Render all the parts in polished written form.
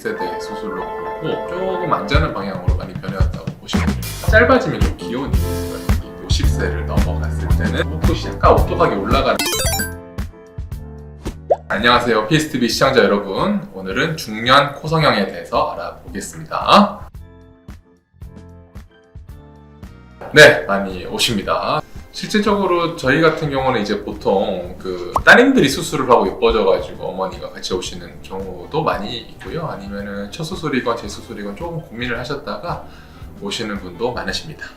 1세대 수술로 보고 조금 안전한 방향으로 많이 변해왔다고 보시면 됩니다. 짧아지면 좀 귀여운 이미지가 생기고 50세를 넘어갔을 때는 목젖이 약간 오똑하게 올라가는. 안녕하세요, PSTV 시청자 여러분. 오늘은 중년 코성형에 대해서 알아보겠습니다. 네, 많이 오십니다. 실질적으로 저희 같은 경우는 이제 보통 따님들이 수술을 하고 예뻐져가지고 어머니가 같이 오시는 경우도 많이 있고요. 아니면은 첫 수술이건 재수술이건 조금 고민을 하셨다가 오시는 분도 많으십니다.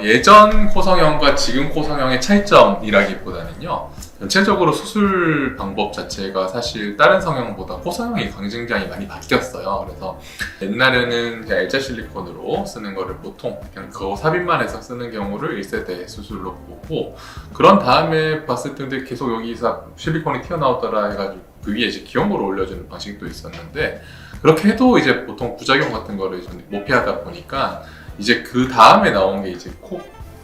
예전 코성형과 지금 코성형의 차이점이라기보다는요, 전체적으로 수술 방법 자체가 사실 다른 성형보다 코성형이 굉장히 많이 바뀌었어요. 그래서 옛날에는 그냥 L자 실리콘으로 쓰는 거를 보통 그냥 거울 삽입만 해서 쓰는 경우를 1세대 수술로 보고, 그런 다음에 봤을 텐데 계속 여기서 실리콘이 튀어나오더라 해가지고 그 위에 이제 기형으로 올려주는 방식도 있었는데, 그렇게 해도 이제 보통 부작용 같은 거를 못 피하다 보니까 이제 그 다음에 나온 게 이제 코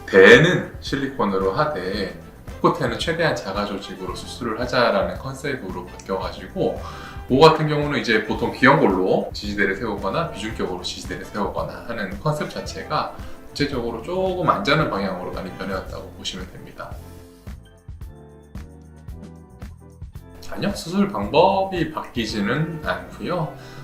대는 실리콘으로 하되 코끝에는 최대한 자가 조직으로 수술을 하자라는 컨셉으로 바뀌어가지고, 그거 같은 경우는 이제 보통 귀형골로 지지대를 세우거나 비중격으로 지지대를 세우거나 하는 컨셉 자체가 전체적으로 조금 안전한 방향으로 많이 변해왔다고 보시면 됩니다. 아니요, 수술 방법이 바뀌지는 않고요.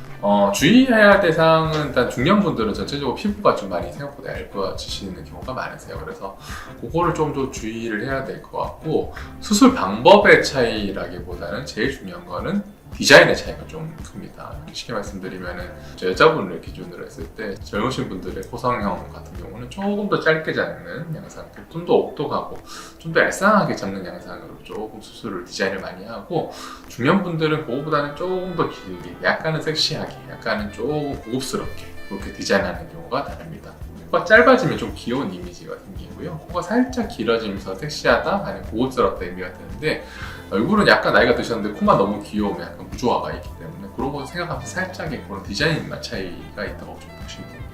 주의해야 할 대상은 일단 중년분들은 전체적으로 피부가 좀 많이 생각보다 얇아지시는 경우가 많으세요. 그래서 그거를 좀 더 주의를 해야 될 것 같고, 수술 방법의 차이라기보다는 제일 중요한 거는 디자인의 차이가 좀 큽니다. 쉽게 말씀드리면은 여자분을 기준으로 했을 때 젊으신 분들의 코성형 같은 경우는 조금 더 짧게 잡는 양상, 좀 더 오똑하고 좀 더 얄쌍하게 잡는 양상으로 조금 수술을 디자인을 많이 하고, 중년분들은 그거보다는 조금 더 길게, 약간은 섹시하게, 약간은 조금 고급스럽게 그렇게 디자인하는 경우가 다릅니다. 코가 짧아지면 좀 귀여운 이미지가 생기고요, 코가 살짝 길어지면서 섹시하다 아니면 고급스럽다 의미가 되는데, 얼굴은 약간 나이가 드셨는데 코만 너무 귀여우면 약간 무조화가 있기 때문에 그런 거 생각하면서 살짝의 그런 디자인 맛 차이가 있다고 좀 보시면 됩니다.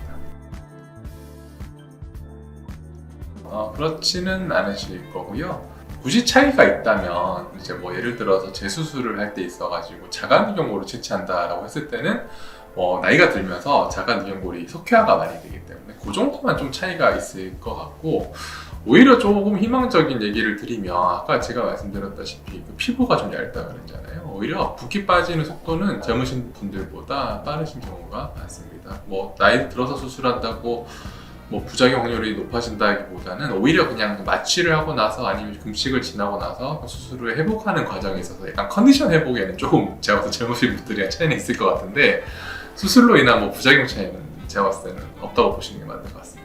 그렇지는 않으실 거고요. 굳이 차이가 있다면 이제 뭐 예를 들어서 재수술을 할 때 있어가지고 자가누경골을 채취한다라고 했을 때는 나이가 들면서 자가누경골이 석회화가 많이 되기 때문에 그 정도만 좀 차이가 있을 것 같고, 오히려 조금 희망적인 얘기를 드리면 아까 제가 말씀드렸다시피 피부가 좀 얇다 그랬잖아요. 오히려 붓기 빠지는 속도는 젊으신 분들보다 빠르신 경우가 많습니다. 나이 들어서 수술한다고 부작용 확률이 높아진다기보다는 오히려 그냥 마취를 하고 나서 아니면 금식을 지나고 나서 수술을 회복하는 과정에 있어서 약간 컨디션 회복에는 조금 제가 봤을 때 젊으신 분들이랑 차이는 있을 것 같은데, 수술로 인한 부작용 차이는 제가 봤을 때는 없다고 보시는 게 맞는 것 같습니다.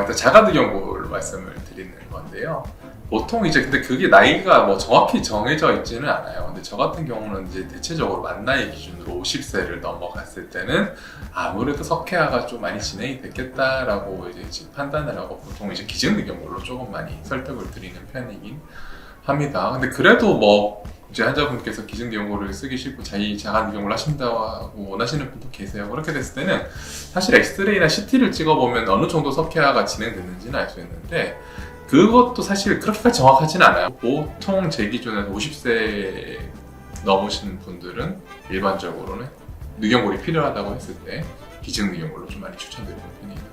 일단 자가누경골 말씀을 드리는 건데요. 보통 이제 근데 그게 나이가 정확히 정해져 있지는 않아요. 근데 저 같은 경우는 이제 대체적으로 만 나이 기준으로 50세를 넘어갔을 때는 아무래도 석회화가 좀 많이 진행이 됐겠다라고 이제 판단을 하고, 보통 이제 기증누경골로 조금 많이 설득을 드리는 편이긴 합니다. 근데 그래도 이제 환자분께서 기증누경골을 쓰기 싫고 자가누경골 하신다고 원하시는 분도 계세요. 그렇게 됐을 때는 사실 엑스레이나 CT를 찍어보면 어느 정도 석회화가 진행됐는지는 알 수 있는데, 그것도 사실 그렇게까지 정확하진 않아요. 보통 제 기준에서 50세 넘으신 분들은 일반적으로는 누경골이 필요하다고 했을 때 기증누경골로 좀 많이 추천드리는 편이에요.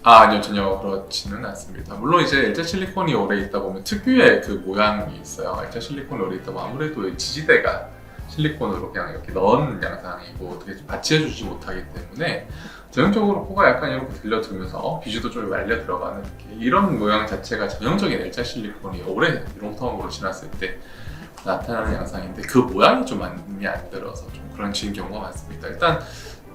아니요, 전혀 그렇지는 않습니다. 물론 이제 L자 실리콘이 오래 있다 보면 특유의 그 모양이 있어요. L자 실리콘이 오래 있다 보면 아무래도 지지대가 실리콘으로 그냥 이렇게 넣은 양상이고 어떻게 좀 받치해주지 못하기 때문에 전형적으로 코가 약간 이렇게 들려들면서 비주도 좀 말려 들어가는 이런 모양 자체가 전형적인 L자 실리콘이 오래 롱텀으로 지났을 때 나타나는 양상인데, 그 모양이 좀 마음에 안 들어서 좀 그런 경우가 많습니다. 일단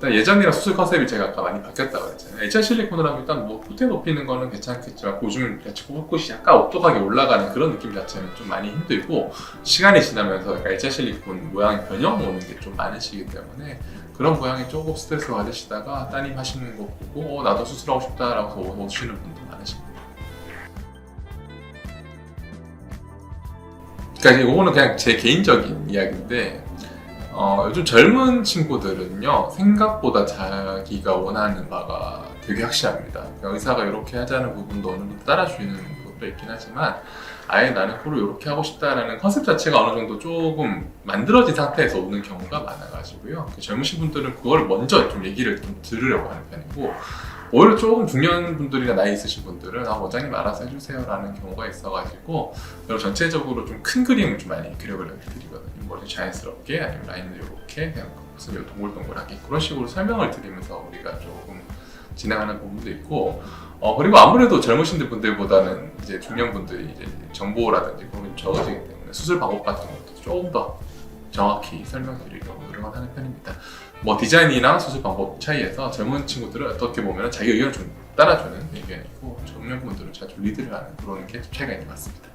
예전이랑 수술 컨셉이 제가 아까 많이 바뀌었다고 그랬잖아요. L자 실리콘을 하면 일단 콧대 높이는 거는 괜찮겠지만 요즘 코끝이 약간 오똑하게 올라가는 그런 느낌 자체는 좀 많이 힘들고, 시간이 지나면서 약간 L자 실리콘 모양이 변형 오는 게 좀 많으시기 때문에 그런 모양이 조금 스트레스 받으시다가 따님 하시는 거 보고 나도 수술하고 싶다라고 오시는 분도 많으십니다. 그러니까 이거는 그냥 제 개인적인 이야기인데, 요즘 젊은 친구들은요 생각보다 자기가 원하는 바가 되게 확실합니다. 그러니까 의사가 이렇게 하자는 부분도 어느 정도 따라주는 것도 있긴 하지만 아예 나는 코를 이렇게 하고 싶다라는 컨셉 자체가 어느 정도 조금 만들어진 상태에서 오는 경우가 많아가지고요. 젊으신 분들은 그걸 먼저 좀 얘기를 좀 들으려고 하는 편이고, 오히려 조금 중년 분들이나 나이 있으신 분들은 원장님 알아서 해주세요 라는 경우가 있어가지고, 그리고 전체적으로 좀 큰 그림을 좀 많이 그려보려고 드리거든요. 머리 자연스럽게, 아니면 라인을 이렇게 그냥 모습을 동글동글하게 그런 식으로 설명을 드리면서 우리가 조금 진행하는 부분도 있고, 그리고 아무래도 젊으신 분들보다는 이제 중년분들이 이제 정보라든지 그런 게 적어지기 때문에 수술 방법 같은 것도 조금 더 정확히 설명드리려고 노력을 하는 편입니다. 뭐 디자인이나 수술 방법 차이에서 젊은 친구들은 어떻게 보면 자기 의견을 좀 따라주는 의견이고, 중년분들은 자주 리드를 하는 그런 게 차이가 있는 것 같습니다.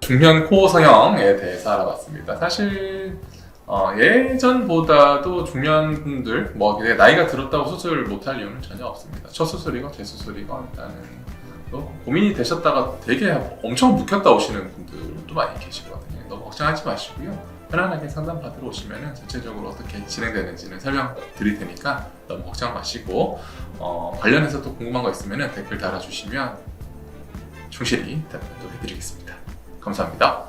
중년 코 성형에 대해서 알아봤습니다. 사실 예전보다도 중년분들 뭐 나이가 들었다고 수술 못할 이유는 전혀 없습니다. 첫 수술이건 재수술이건 일단은 고민이 되셨다가 되게 엄청 묵혔다 오시는 분들도 많이 계시거든요. 너무 걱정하지 마시고요. 편안하게 상담 받으러 오시면 전체적으로 어떻게 진행되는지는 설명드릴 테니까 너무 걱정 마시고, 관련해서 또 궁금한 거 있으면 댓글 달아주시면 충실히 답변도 해드리겠습니다. 감사합니다.